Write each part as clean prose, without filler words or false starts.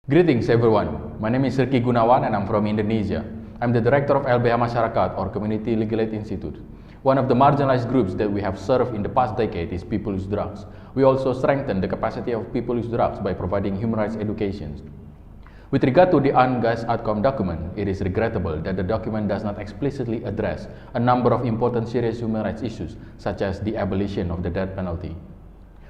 Greetings everyone, my name is Gunawan and I'm from Indonesia. I'm the director of LBH Masyarakat or Community Legal Aid Institute. One of the marginalized groups that we have served in the past decade is people use drugs. We also strengthen the capacity of people use drugs by providing human rights education. With regard to the unjust outcome document, it is regrettable that the document does not explicitly address a number of important serious human rights issues, such as the abolition of the death penalty.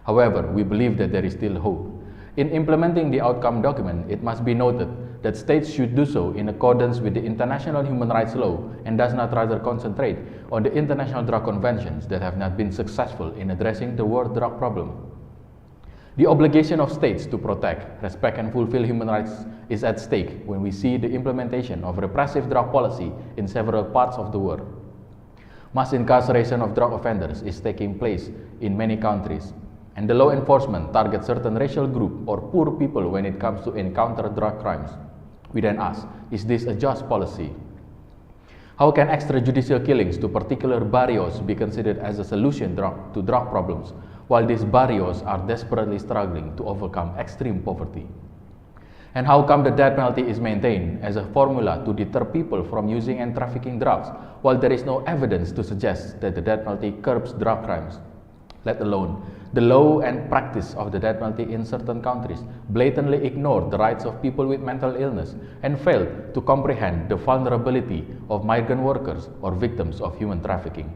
However, we believe that there is still hope. In implementing the outcome document, it must be noted that states should do so in accordance with the international human rights law and does not rather concentrate on the international drug conventions that have not been successful in addressing the world drug problem. The obligation of states to protect, respect and fulfill human rights is at stake when we see the implementation of repressive drug policy in several parts of the world. Mass incarceration of drug offenders is taking place in many countries, and the law enforcement targets certain racial group or poor people when it comes to encounter drug crimes. We then ask, is this a just policy? How can extrajudicial killings to particular barrios be considered as a solution to drug problems, while these barrios are desperately struggling to overcome extreme poverty? And how come the death penalty is maintained as a formula to deter people from using and trafficking drugs, while there is no evidence to suggest that the death penalty curbs drug crimes? Let alone the law and practice of the death penalty in certain countries blatantly ignore the rights of people with mental illness and fail to comprehend the vulnerability of migrant workers or victims of human trafficking.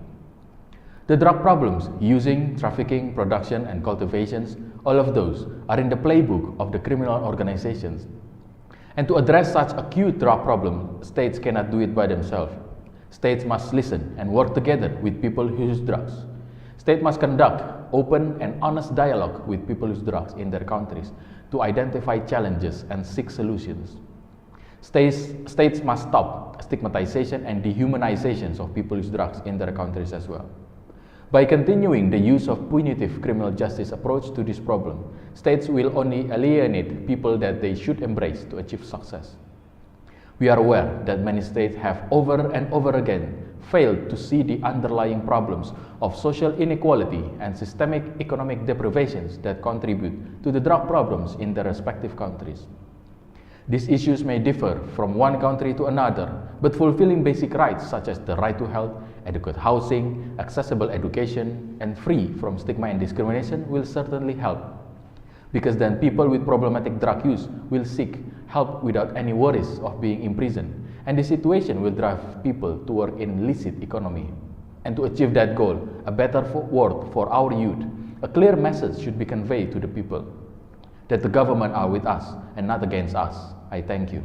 The drug problems, using, trafficking, production, and cultivations, all of those are in the playbook of the criminal organizations. And to address such acute drug problem, states cannot do it by themselves. States must listen and work together with people who use drugs. States must conduct open and honest dialogue with people who use drugs in their countries to identify challenges and seek solutions. States must stop stigmatization and dehumanization of people who use drugs in their countries as well. By continuing the use of punitive criminal justice approach to this problem, states will only alienate people that they should embrace to achieve success. We are aware that many states have over and over again failed to see the underlying problems of social inequality and systemic economic deprivations that contribute to the drug problems in their respective countries. These issues may differ from one country to another, but fulfilling basic rights such as the right to health, adequate housing, accessible education, and free from stigma and discrimination will certainly help. Because then people with problematic drug use will seek help without any worries of being imprisoned, and the situation will drive people to work in illicit economy. And to achieve that goal, a better world for our youth, a clear message should be conveyed to the people that the government are with us and not against us. I thank you.